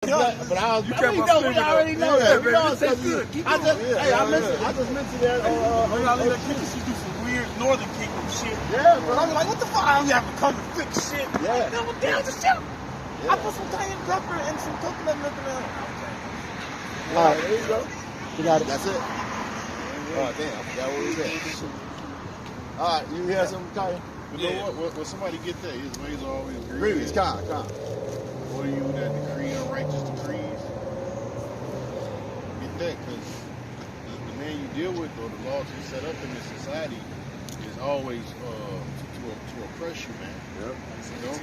But I was, we already know that. Yeah, man, that's good. I just mentioned that. When I leave that kitchen, she do some weird Northern Kingdom shit. Yeah, bro. I'm like, what the fuck? I don't have to come and fix shit. Yeah. Double down the shit. I put some cayenne pepper and some coconut milk in there. All right, there you go. You got it. That's it. Oh, damn. I forgot what we said. All right, you hear something, Kyle? You know what? When somebody get that, his ways are always Grievous, come. What are you that decree unrighteous decrees? Get that, because the man you deal with or the laws you set up in this society is always to oppress you, man. Yep. You know?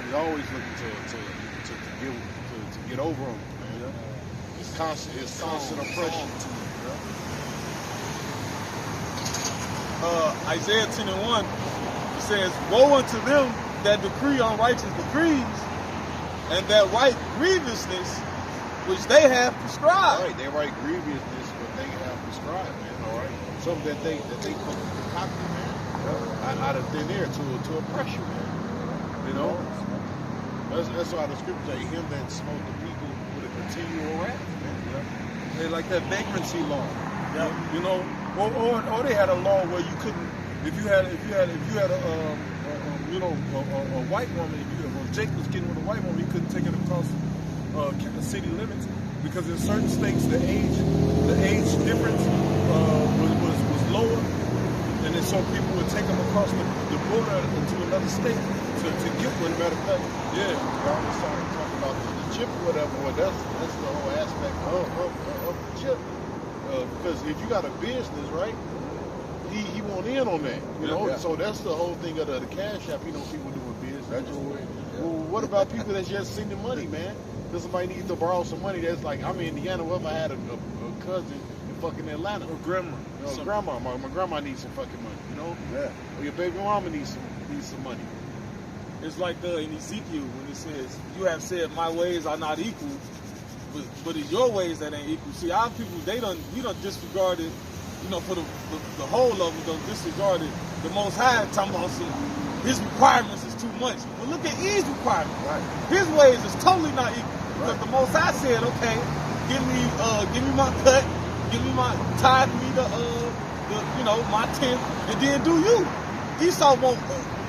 He's always looking to get over them, man. Yep. It's constant oppression to you, bro. Isaiah 10:1, it says, woe unto them that decree unrighteous decrees, and that write grievousness which they have prescribed. All right, they write grievousness, but they have prescribed, man. All right, something that they concocted, man, out of thin air to oppress you, man. You know, that's why the scripture say, "Him that smote the people with a continual wrath," man. Yeah. They like that vagrancy law. Yeah. You know, or they had a law where you couldn't, if you had a white woman, if Jake was getting with a white woman, he couldn't take it across the city limits, because in certain states the age difference was lower, and then so people would take them across the border to another state to get one. Matter of fact, yeah, y'all was talking about the chip or whatever. Well, that's the whole aspect of the chip. Because if you got a business, right, he won't in on that, you know. So that's the whole thing of the cash app. You know, people doing business. Well, what about people that's just sending money, man? Because somebody needs to borrow some money. That's like, I'm in Indiana. What if I had a cousin in fucking Atlanta? Or grandma. You know, grandma. My grandma needs some fucking money, you know. Yeah. Or your baby mama needs some money. It's like in Ezekiel when it says, "You have said my ways are not equal, but it's your ways that ain't equal." See, our people, we don't disregard it, you know, for the whole of them, don't disregard it. The Most High talking about his requirements is too much. But look at Eve's requirements. Right. His ways is totally not equal. Because the Most High said, okay, give me my cut, give me my tithe, me the my tenth, and then do you. Esau want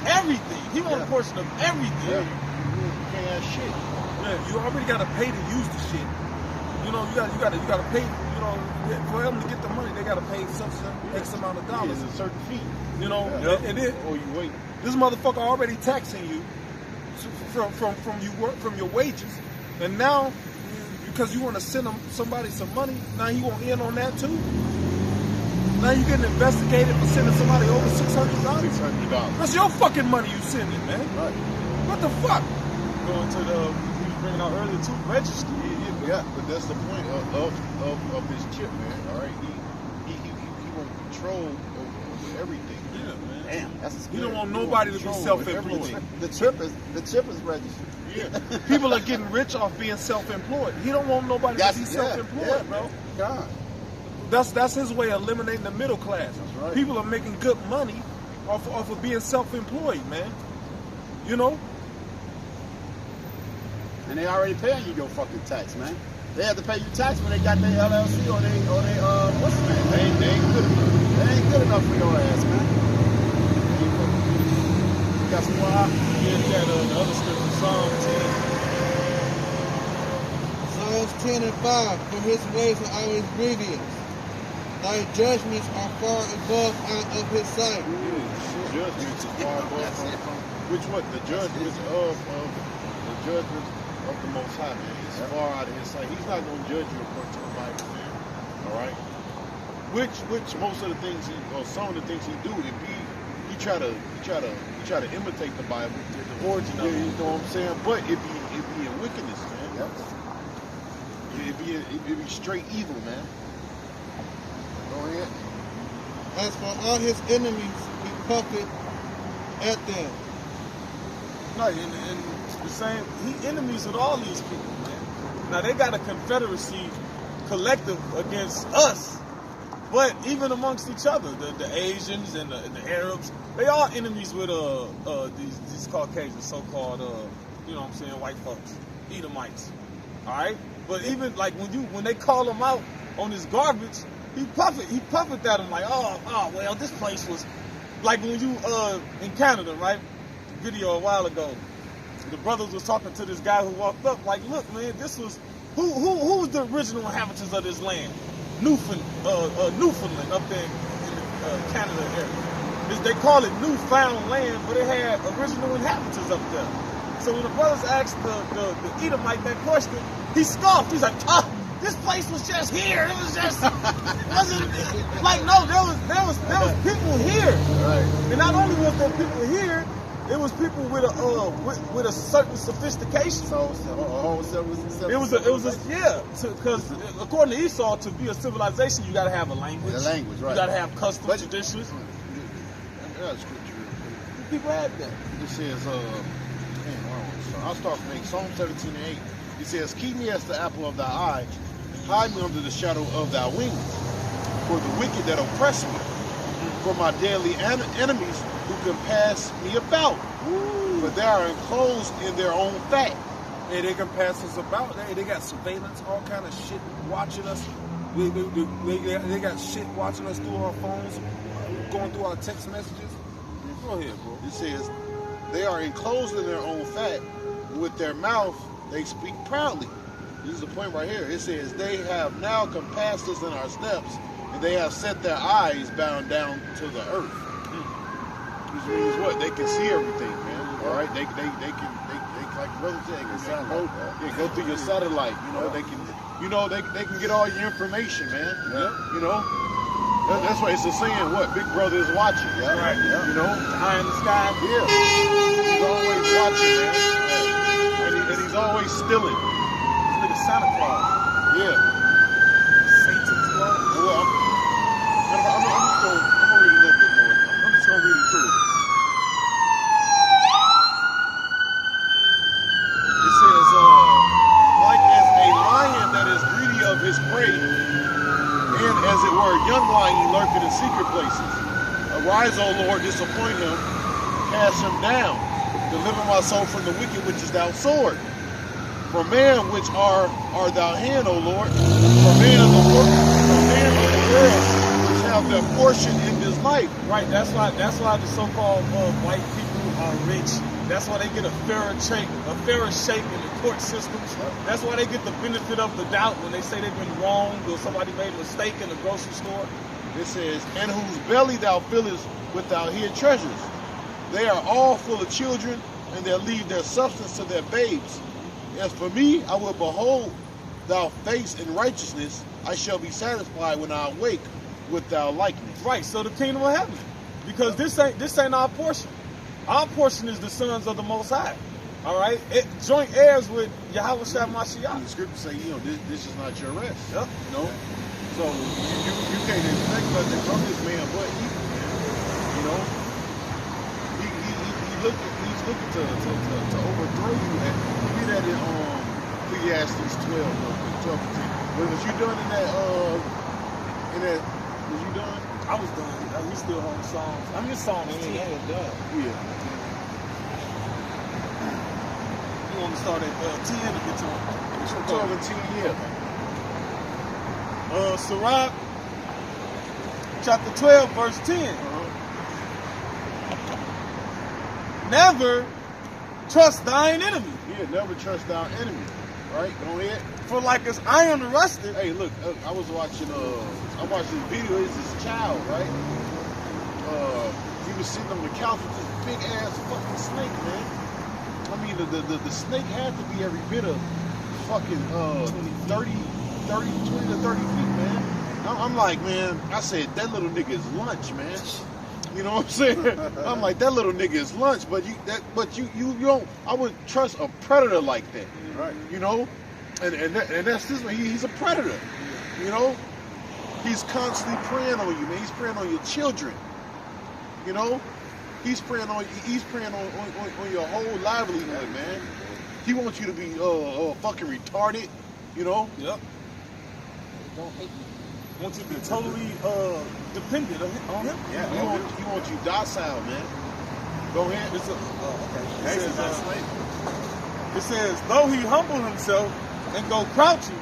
everything. He want a portion of everything. Yeah, you can't have shit. Yeah, you already gotta pay to use the shit. You know, you gotta pay. You know, for them to get the money, they gotta pay some X amount of dollars. It's a certain fee. You know, and then or you wait. This motherfucker already taxing you from your wages, and now because you want to send somebody some money, now he won't in on that too. Now you getting investigated for sending somebody over $600. $600. That's your fucking money you sending, man. Right. What the fuck? Going to we was bringing out earlier too, registry. Yeah, but that's the point of this chip, man. All right, he won't control over everything. Yeah, man. Damn, that's scary. You don't want nobody to be self-employed. The chip is registered. Yeah. People are getting rich off being self-employed. He don't want nobody to be self-employed, bro. God. That's his way of eliminating the middle class. That's right. People are making good money off of being self-employed, man. You know? And they already paying you your fucking tax, man. They have to pay you tax when they got their LLC or they what's the name? They ain't good enough. They ain't good enough for your ass, man. You got some more? Yeah, the other scripture, Psalm 10. Psalms 10 and 5. For his ways are always grievous. Thy judgments are far above out of his sight. Judgments are far above which what? The judgments of the Most High, man. It's far out of his sight. He's not going to judge you according to the Bible, man. All right? Which most of the things or some of the things he do, he try to imitate the Bible, the origin of it. You know what I'm saying? But it be in wickedness, man. It be straight evil, man. Go ahead. As for all his enemies, he puffeth at them. Right, and the same, he enemies with all these people, man. Now they got a confederacy collective against us, but even amongst each other, the Asians and the Arabs, they are enemies with these Caucasians, so-called you know what I'm saying, white folks. Edomites. All right, but even like when they call him out on his garbage, he puffed at him like, oh well, this place was like when you in Canada, right? Video a while ago, the brothers was talking to this guy who walked up like, look, man, this was who was the original inhabitants of this land? Newfoundland up there in the Canada area. They call it Newfound land, but it had original inhabitants up there. So when the brothers asked the Edomite that question, he scoffed. He's like, this place was just here. It was just, it wasn't like, no, there was people here. Right. And not only was there people here, it was people with a certain sophistication. Because according to Esau, to be a civilization, you got to have a language. The language, right? You got to have customs, traditions. That's scripture. People had that. It says, I'll start from Psalm 17:8. It says, keep me as the apple of thy eye, hide me under the shadow of thy wings, for the wicked that oppress me, for my deadly enemies who compass me about. Ooh. For they are enclosed in their own fat. And they can pass us about. They got surveillance, all kind of shit watching us. They got shit watching us through our phones, going through our text messages. Go ahead, bro. It says, they are enclosed in their own fat. With their mouth, they speak proudly. This is the point right here. It says, they have now compassed us in our steps, and they have set their eyes bound down to the earth. Which means what? They can see everything, man. All right? They can, like brother said, they can go through your satellite. They can get all your information, man. Yeah. That's why it's a saying, what? Big brother is watching. Yeah. Right. Yeah. High in the sky. Yeah. He's always watching, man. And he's always stealing. This nigga Santa Claus. Yeah. Satan's Claus. Well, I'm just gonna read a little bit more. I'm just gonna read it through. It says, like as a lion that is greedy of his prey, and as it were, a young lion lurking in secret places. Arise, O Lord, disappoint him, cast him down. Deliver my soul from the wicked, which is thou sword. For man, which are thou hand, O Lord. For man of the world, which have their portion in this life. Right. That's why the so-called white people are rich. That's why they get a fairer shake in the court systems. That's why they get the benefit of the doubt when they say they've been wronged or somebody made a mistake in the grocery store. It says, and whose belly thou fillest with thy hid treasures. They are all full of children, and they leave their substance to their babes. As for me, I will behold thy face in righteousness. I shall be satisfied when I awake with thy likeness. Right, so the kingdom of heaven. Because this ain't our portion. Our portion is the sons of the Most High. All right? Joint heirs with Yahweh Shah Mashiach. The scriptures say, this is not your rest. Yep. So you can't expect nothing from this man but evil. He's looking to overthrow you. And you read that in Ecclesiastes 12 and 10. Was you done in that? Was you done? I was done. We still on Psalms. I'm just Psalms 10. Yeah. You want to start at 10 to get to 12 and 10, yeah. Sirach, chapter 12, verse 10. Never trust thine enemy. Yeah, never trust thine enemy. Right? Go ahead. For like as iron rusted. Hey, look, I was watching this video. It's this child, right? He was sitting on the couch with this big ass fucking snake, man. I mean, the snake had to be every bit of fucking 20 to 30 feet, man. I'm like, man, I said, that little nigga is lunch, man. You know what I'm saying? I'm like, that little nigga is lunch, but you don't, I wouldn't trust a predator like that. Right. And that's this one. He's a predator. He's constantly preying on you, man. He's preying on your children. He's preying on your whole livelihood, man. He wants you to be fucking retarded, Yep. Don't hate me. Want you to be totally dependent on him. Yeah. He wants you docile, man. Go ahead. Okay. It says, It says, though he humble himself and go crouching,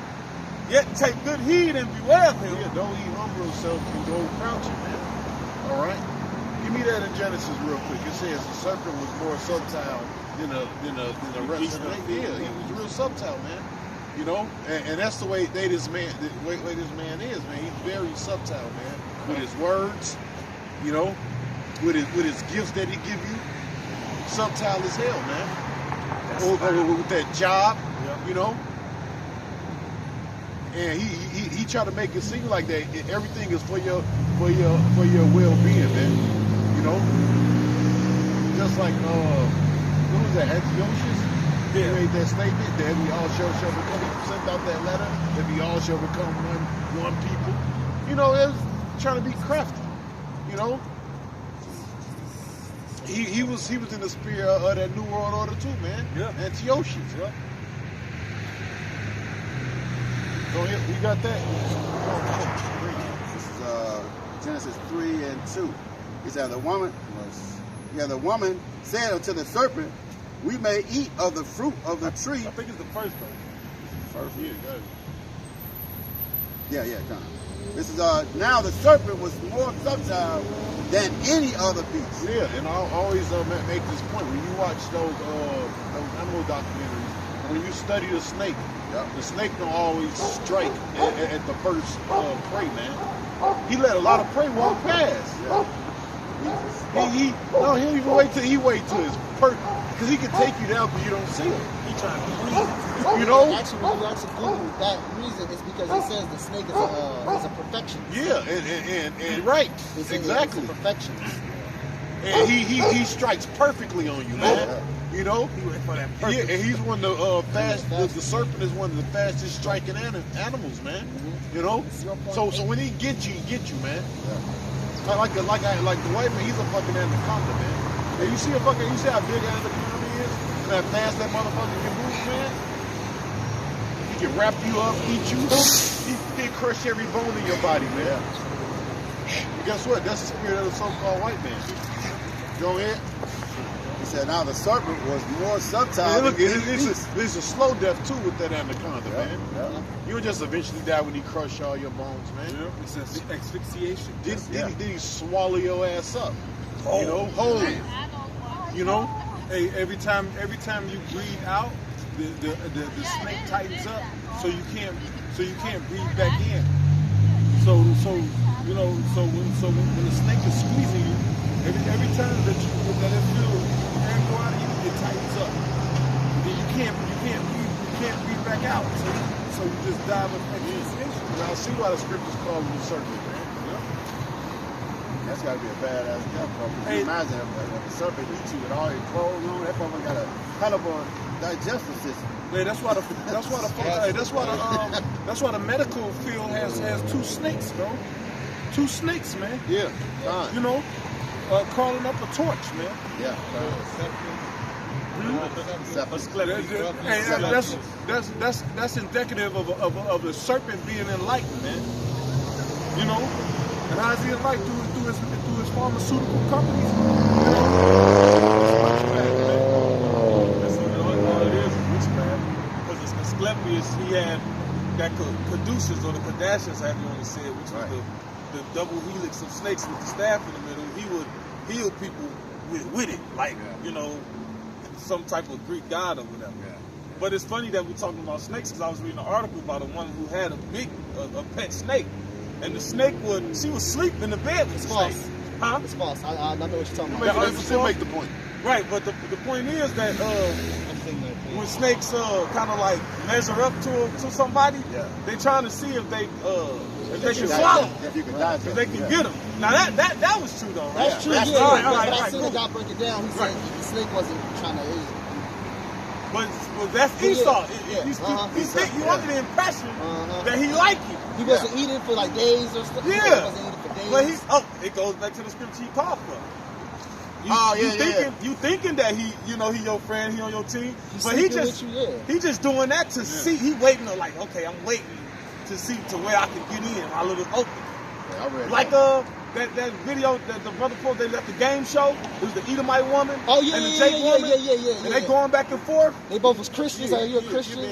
yet take good heed and beware of him. Yeah, though he humble himself and go crouching, man. All right? Give me that in Genesis real quick. It says the serpent was more subtle than the rest of the snake. Yeah, he was real subtle, man. You know? And that's the way this man is, man. He's very subtle, man. With his words, you know, with his gifts that he give you. Subtle as hell, man. With that job, you know. And he tried to make it seem like that everything is for your well-being, man. You know, just like what was that? Antiochus? He made that statement that we all shall become. He sent out that letter that we all shall become one people. You know, it was trying to be crafty. You know, he was in the spirit of that New World Order too, man. Yeah, Antiochus. Yeah. You got that? This is Genesis 3 and 2. He said, the woman said unto the serpent, we may eat of the fruit of the tree. I think it's the first one. First, yeah, got it. Yeah, kind of. This is now the serpent was more subtle than any other beast. Yeah, and I always make this point when you watch those animal documentaries. When you study the snake, the snake don't always strike at the first prey, man. He let a lot of prey walk past. Yeah. He don't even wait till his perch, because he can take you down, but you don't see him. He trying to breathe. You know? Actually, when you actually Google that reason, it's because it says the snake is a perfection. Yeah, and right, exactly. It's a perfection. And he strikes perfectly on you, man. You know? Yeah, and he's one of the fastest. The serpent is one of the fastest striking animals, man. You know? So when he gets you, man. Like the white man, he's a fucking anaconda, man. And you see how big anaconda he is? And how fast that motherfucker can move, man? He can wrap you up, eat you. He can crush every bone in your body, man. And guess what? That's the spirit of the so-called white man. Go ahead. He said, now the serpent was more subtle. Yeah, look, it's a slow death too with that anaconda, man. Yeah. You'll just eventually die when he crushes all your bones, man. Yeah, it's asphyxiation. Then he swallow your ass up. You know, whole. You know. Hey, every time you breathe out, the snake tightens up, so you can't breathe back in. So when the snake is squeezing you, every time that it feels air go out of you, it tightens up. Then you can't breathe back out. So you just die of asphyxiation. Now see why the scriptures call him the serpent, man. That's got to be a badass death, bro. Hey. Imagine if the serpent eats you with all your clothes on. That probably got a hell of a digestive system. Yeah, that's why the medical field has two snakes, bro. Two snakes, man. Yeah, fine. You know, calling up a torch, man. Yeah. That's indicative of the serpent being enlightened, man. You know, and how's he enlightened through his pharmaceutical companies? You know, all it is witchcraft. Because Asclepius, he had that caduceus or the Kardashians, have you only said, which was the double helix of snakes with the staff in the middle. He would heal people with it, like you know, some type of Greek god or whatever. But it's funny that we're talking about snakes, because I was reading an article about a woman who had a pet snake, and the snake she would sleep in the bed with the snake. Huh? It's false. I know what you're talking Still about. make the point. Right, but the point is that when snakes kind of like measure up to somebody, they're trying to see if they can swallow, If you can die, if they can get them. Now that was true though, right? That's true. That's Yeah, all right, but all right, I seen cool. the guy break it down. He said the snake wasn't trying to. But that's Esau. Yeah. You under the impression that he liked you. He wasn't eating for like days or stuff. Yeah. He wasn't eating for days. But it goes back to the scripture he taught from. You thinking that he your friend, he on your team, but he just doing that to see. He waiting to I'm waiting to see to where I can get in my little open. I read Like that. that video that the brother posted, they left the game show. It was the Edomite woman Oh yeah, and the yeah, Jake yeah, woman. yeah. And they going back and forth. They both was Christians. Are you a Christian?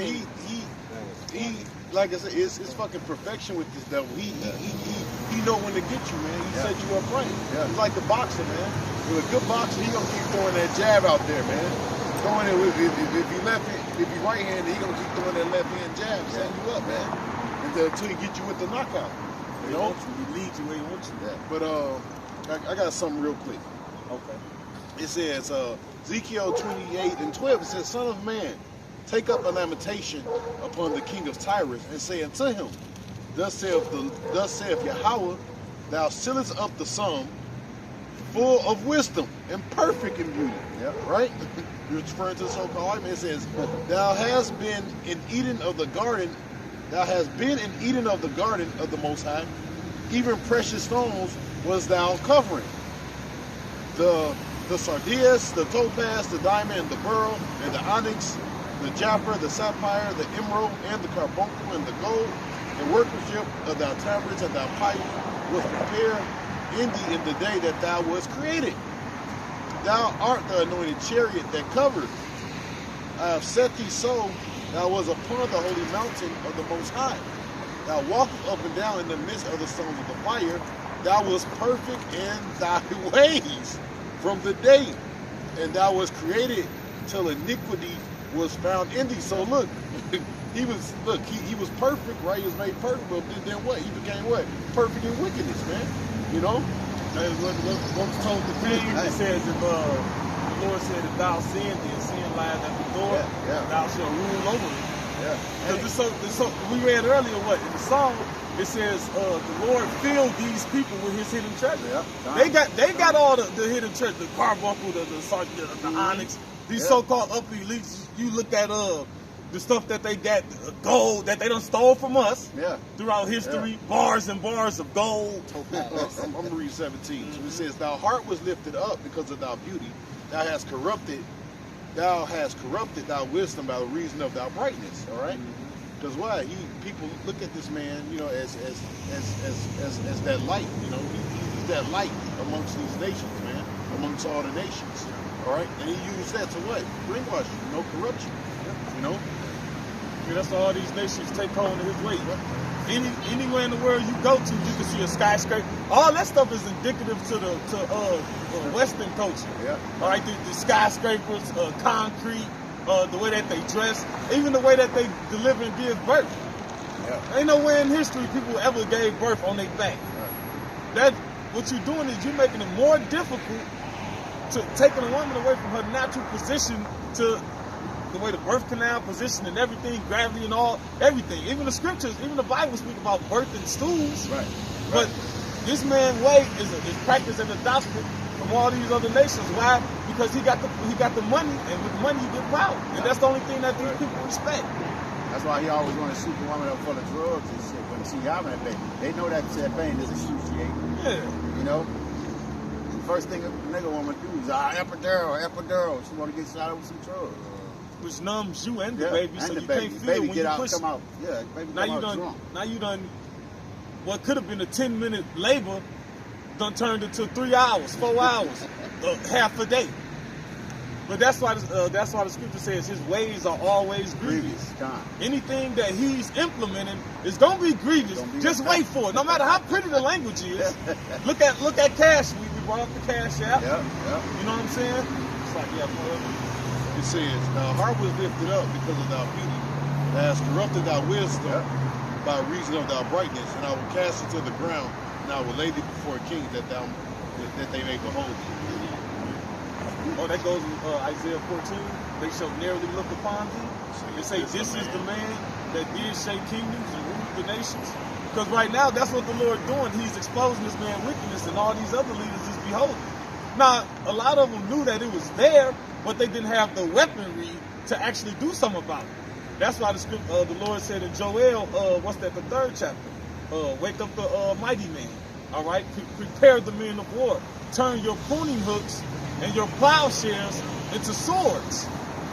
He like I said, it's fucking perfection with this devil. He know when to get you, man. He set you up right. Yeah. It's like the boxer, man. With a good boxer, he gonna keep throwing that jab out there, man. Throwing it if you right-handed, he gonna keep throwing that left-hand jab, setting you up, man. Until he get you with the knockout. You know? He leads you where he wants you. Yeah. But I got something real quick. Okay. It says Ezekiel 28:12. It says, "Son of man, take up a lamentation upon the king of Tyrus, and say unto him, Thus saith Yahweh, thou sealest up the sum, full of wisdom and perfect in beauty." Yeah. Right? You're referring to the so-called argument. It says, "Thou hast been in Eden of the garden. Thou hast been in Eden of the garden of the Most High. Even precious stones was thou covering. The sardius, the topaz, the diamond, and the beryl, and the onyx, the jasper, the sapphire, the emerald, and the carbuncle, and the gold, the workmanship of thy tabrets and thy pipes was prepared in thee in the day that thou wast created. Thou art the anointed chariot that covered. I have set thee so, thou was upon the holy mountain of the Most High. Thou walkest up and down in the midst of the stones of the fire. Thou wast perfect in thy ways from the day, and thou was created till iniquity was found in thee." So look, he was perfect, right? He was made perfect, but then what? He became what? Perfect in wickedness, man. You know? That is what was told the king. It says, if the Lord said, if thou sin thee, and sin lies at the door, thou shalt rule over it. Yeah. So we read earlier what in the song it says the Lord filled these people with His hidden treasure. Yeah. They got all the hidden treasure, the carbuncle, the onyx, these so-called upper elites. You look at the stuff that they got, gold that they done stole from us. Yeah. Throughout history, bars and bars of gold. I'm going to read 17. So it says, "Thy heart was lifted up because of thy beauty. Thou hast corrupted thy wisdom by reason of thy brightness." All right? Because why? People look at this man, you know, as that light. You know, he's that light amongst these nations, man, amongst all the nations. All right? And he used that to what? Brainwash you, no corruption. You know? Yeah, that's all these nations take hold of His way. Anywhere in the world you go to, you can see a skyscraper. All that stuff is indicative to Western culture. Yeah. All right, the skyscrapers, concrete, the way that they dress, even the way that they deliver and give birth. Yeah. Ain't nowhere in history people ever gave birth on their back. That what you're doing is you're making it more difficult to taking a woman away from her natural position to the way the birth canal position and everything, gravity and all, everything. Even the scriptures, even the Bible speak about birth and stools. Right. But this man's way is practiced and adopted from all these other nations. Why? Because he got the money, and with money you get power. And that's the only thing that these people respect. That's why he always want to shoot the woman up full of drugs and shit. When she out in that they know that pain is excruciating. Yeah. You know? The first thing a nigga woman do is epidural. She want to get shot up with some drugs. Which numbs you and the baby, and so the you baby. can't feel Baby when get you out, push. come out. Yeah, baby Now come you out drunk. Now you done. What could have been a 10-minute labor, done turned into 3 hours, 4 hours, half a day. But that's why the scripture says His ways are always grievous. Anything that He's implementing is gonna be grievous. Just wait for it. No matter how pretty the language is. Look at cash. We brought up the cash app. Yeah. You know what I'm saying? It's like It says, "Thy heart was lifted up because of thy beauty. Thou hast corrupted thy wisdom by reason of thy brightness, and I will cast thee to the ground, and I will lay thee before kings that they may behold thee." Oh, that goes in Isaiah 14. They shall narrowly look upon thee. They say, "This is the man that did shake kingdoms and rule the nations." Because right now, that's what the Lord doing. He's exposing this man's wickedness, and all these other leaders is beholding. Now, a lot of them knew that it was there, but they didn't have the weaponry to actually do something about it. That's why the Lord said in Joel, the 3rd chapter? Wake up the mighty man. All right? Prepare the men of war. Turn your pruning hooks and your plowshares into swords.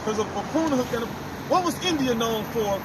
Because a pruning hook what was India known for